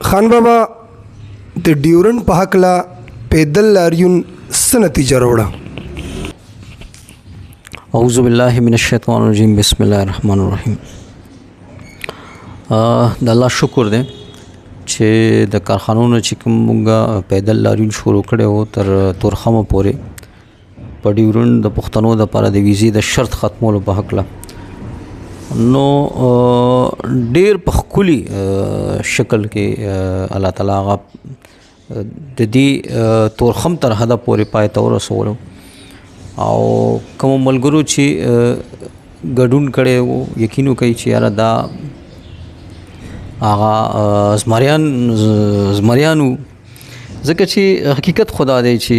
خان بابا د ډیورنډ په هکله پیدل لاریون څه نتیجه راوړه؟ اعوذ بالله من الشیطان الرجیم بسم الله الرحمن الرحیم. د الله شکر دی چې د کارخانونو چې کوم مونږه پیدل لاریون شروع کړی و تر تورخمه پورې په ډیورنډ د پښتنو دپاره د ویزې د شرط ختمولو په هکله نو ډیر په ښکلي شکل کې الله تعالی هغه د دې تورخم تر حده پورې پای ته ورسولو او کوم ملګرو چې ګډون کړی و یقین وکړئ چې یاره دا هغه زمریانو ځکه چې حقیقت خدا دی چې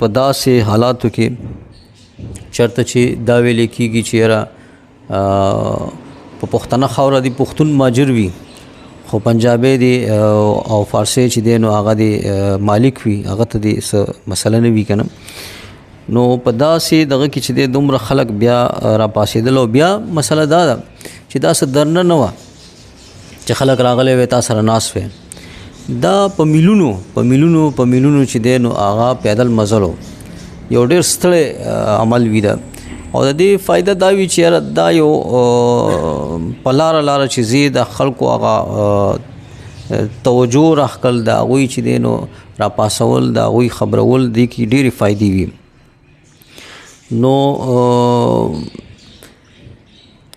په داسې حالاتو کې چرته چې دا ویل کېږي چې یاره په پښتنه خاوره دی پښتون ماجر وي خو پنجابی دی او فارسی چې دی نو هغه دی مالک وي هغه ته دی څه مسله نه وي که نه. نو په داسې دغه کې چې دی دومره خلک بیا را پاسېدل او بیا مسله دا ده چې دا څه درنه نه وه چې خلک راغلی وی تا سره ناست وی دا په میلونو چې دی نو هغه پیدل مزلو یو ډېر ستړی عمل وي ده او د دې فایده دا وي چې یاره دا یو په لاره چې زی د خلکو هغه توجه راښکل د هغوی چې دی نو راپاسول د هغوی خبرول دې کې ډېرې فایدې وي. نو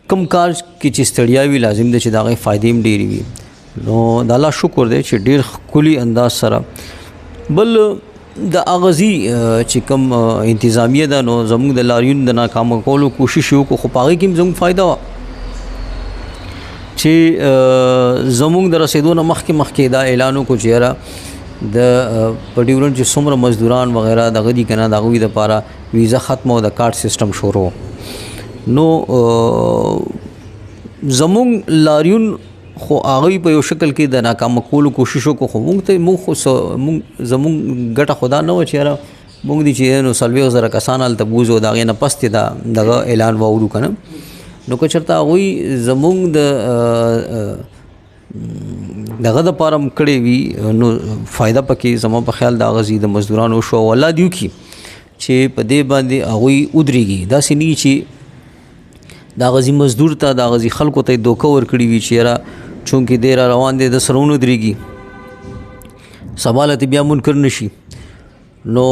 کم کار کې چې ستړیا وي لازم دی چې د هغې فایدې هم ډېرې وي. نو د الله شکر دی چې ډېر ښکلي انداز سره بل د اغازي چې کوم انتظامیه ده نو زموږ د لاریون د ناکامه کولو کوشش وکړو خو په هغې کې هم زموږ فایده وه چې زموږ د رسېدو نه مخکې دا اعلان وکړو چې یاره د په ډیورنډ چې څومره مزدوران وغیره دغه دي که نه د هغوی دپاره ویزه ختمه او د کارت سیسټم شروع. نو زموږ لاریون خو هغوی په یو شکل کې د ناکامه کولو کوشش وکړو خو مونږ زمونږ ګټه خدا نه وه چې یاره مونږ دي چې نو 40,000 کسان هلته بوځو د هغې نه پس دې دغه اعلان واورو که نه. نو که چېرته هغوی زمونږ د دغه دپاره هم کړی وي نو فایده پکې زما په خیال د هغه د مزدورانو وشو او الله دې وکړي چې په دې باندې هغوی ودرېږي. داسې نه چې د هغه مزدور ته د هغه خلکو ته یې دوکه ورکړي وي چې یاره چونکې دی را روان دی د سره ونه درېږي سبا له بیا منکر نه شي. نو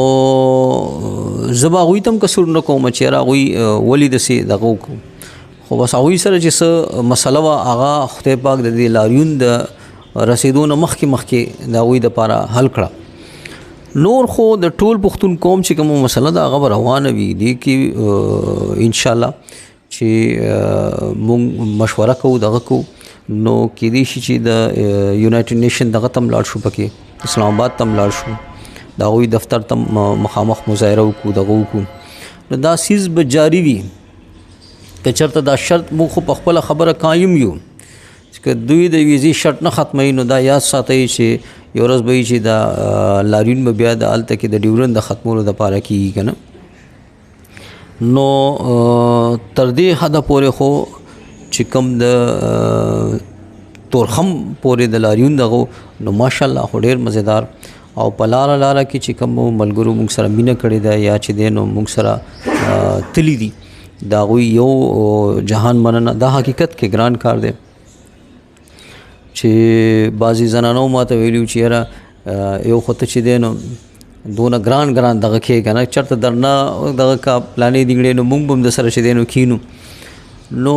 زه به هغوی ته هم قصور نه کوم چې یاره هغوی ولې داسې دغه وکړو خو بس هغوی سره چې څه مسله وه هغه خدای پاک د دې لاریون د رسېدو نه مخکې د هغوی دپاره حل کړه. نور خو د ټول پښتون قوم چې کومه مسله ده هغه به روانه وي دې کې انشاءالله چې مونږ مشوره کوو دغه کوو نو کېدای شي چې د یونایټډ نیشن دغه ته هم لاړ شو پکې اسلام آباد ته هم لاړ شو د هغوی دفتر ته مخامخ مظاهره وکړو دغه وکړو. نو دا سیز به جاري وي که چېرته دا شرط موږ خو په خپله خبره قایم یو که دوی د ویزې شرط نه ختموي نو دا یاد ساتئ چې یو ورځ به وي چې دا لاریون به بیا د هلته کې د ډیورنډ د ختمولو دپاره کېږي که نه. نو تر دې حده پورې خو چې کوم د تورخم پورې د لاریون دغه نو ماشاءالله خو ډېر مزیدار او په لاره کې چې کوم ملګرو موږ سره مینه کړې ده یا چې دی نو موږ سره تللی دي د هغوی یو جهان مننه. دا حقیقت کې ګران کار دی چې بعضې زنانو ما ته ویلي چې یاره یو خو ته چې دی نو دونه ګران دغه کې که نه چېرته درنه دغه کا پلانې دینګړې نو موږ به هم د سره چې دی نو کینو. نو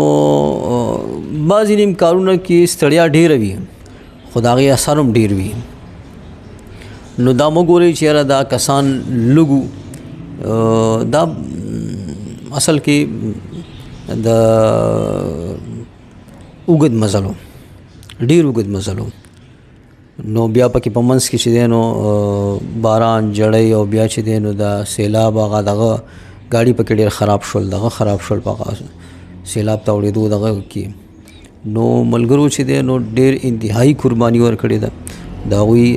بعضې نیم کارونه کې ستړیا ډېره وي خو د هغې اثر هم ډېر وي. نو دا مه ګورئ چې یاره دا کسان لږو دا اصل کې د اوږد مزلو ډېر اوږد مزلو نو بیا پکې په منځ کې چې دی نو باران جړی او بیا چې دی نو د سیلاب هغه دغه ګاډي پکې ډېر خراب شول په هغه سیلاب ته اورېدو دغه کې نو ملګرو چې دی نو ډېر انتهایی قرباني ورکړې ده د هغوی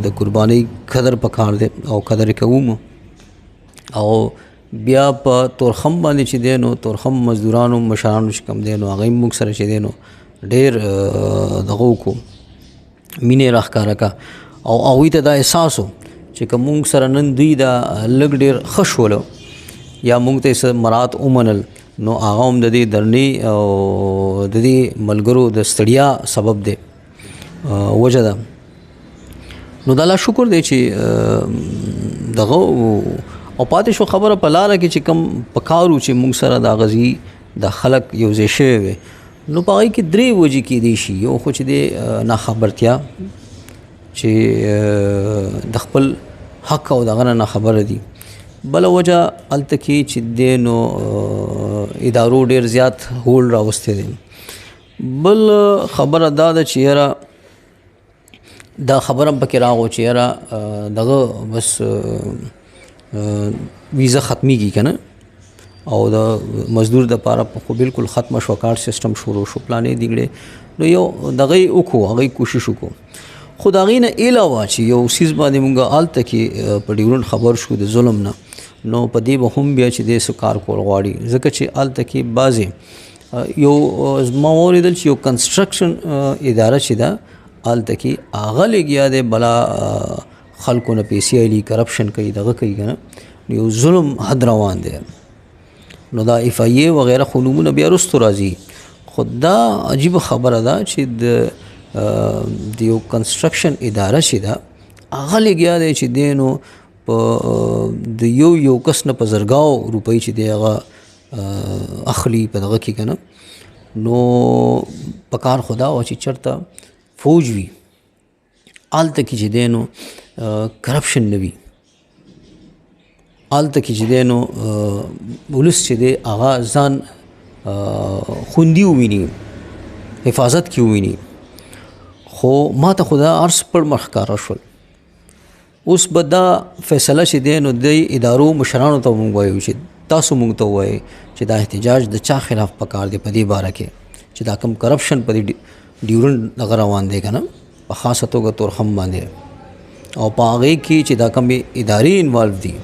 د قربانۍ قدر پکار دی او قدر یې کوو او بیا په تورخم باندې چې دی نو تورخم مزدورانو مشرانو چې کوم دی نو هغه موږ سره چې دی نو ډېر دغه وکړو مینې راښکاره کا او هغوی ته دا احساس و چې که مونږ سره نن دوی دا لږ ډېر ښه شولو یا مونږ ته څه مرات ومنل نو هغه هم د دې درنې او د دې ملګرو د ستړیا سبب دی وجه ده. نو د الله شکر دی چې دغه او پاتې شو خبره په لاره کې چې کم پکارو چې مونږ سره دا غزي د خلک یو ځای شوی وي نو په هغې کې درې وجې کېدی شي. یو خو چې د ناخبرتیا چې د خپل حق او دغه نه ناخبره دي. بله وجه هلته کې چې دی نو ادارو ډېر زیات هول راوستی دی. بل خبره دا ده چې یاره دا خبره هم پکې راغو چې یاره دغه بس ویزه ختمیږي که نه او د مزدور دپاره خو بالکل ختمه شوه کارډ سیسټم شروع شو پلانې دیګړې نو یو دغه یې وکړو هغه کوشش وکړو خو د هغې نه علاوه چې یو څیز باندې مونږ هلته کې په ډیورنډ خبر شو د ظلم نه نو په دې به هم بیا چې دې څه کار کول غواړي ځکه چې هلته کې بعضې یو ما واورېدل چې یو کنسټرکشن اداره چې ده هلته کې هغه لګیا دی بلا خلکو نه پیسې اخلي کرپشن کوي دغه کوي که نه یو ظلم حد روان دی. نو دا اف آی ای وغیره خو نومونه بیا وروستو راځي خو دا عجیبه خبره ده چې د یو کنسټرکشن اداره چې ده هغه لګیا دی چې دی نو په د یو کس نه په زرګاو روپۍ چې دی هغه اخلي په دغه کې که نه نو په کار خدا و چې چېرته فوج وي هلته کې چې دی نو کرپشن نه وي هلته کې چې دی نو ولس چې دی هغه ځان خوندي وویني حفاظت کې وویني. خو ما ته خو دا عرض پر مخ ښکاره شول. اوس به دا فیصله چې دی نو د ادارو مشرانو ته مونږ وایو چې تاسو مونږ ته ووایئ چې دا احتجاج د چا خلاف پکار دی په دې باره کې چې دا کم کرپشن په دې ډیورنډ دغه روان دی که نه په خاصه توګه تورخم باندې او په هغې کې چې دا کمې ادارې انوالو دي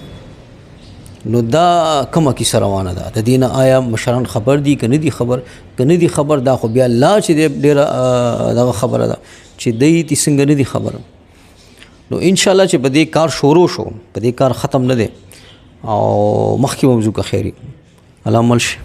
نو دا کومه کیسه روانه ده د دې نه آیا مشران خبر دي که نه دي خبر که نه دي خبر دا خو بیا لا چې دی ډېره دغه خبره ده چې دی تی څنګه نه دي خبر. نو انشاءالله چې په دې کار شروع شو په دې کار ختم نه دی او مخکې به مځو که خیري الله مل شي.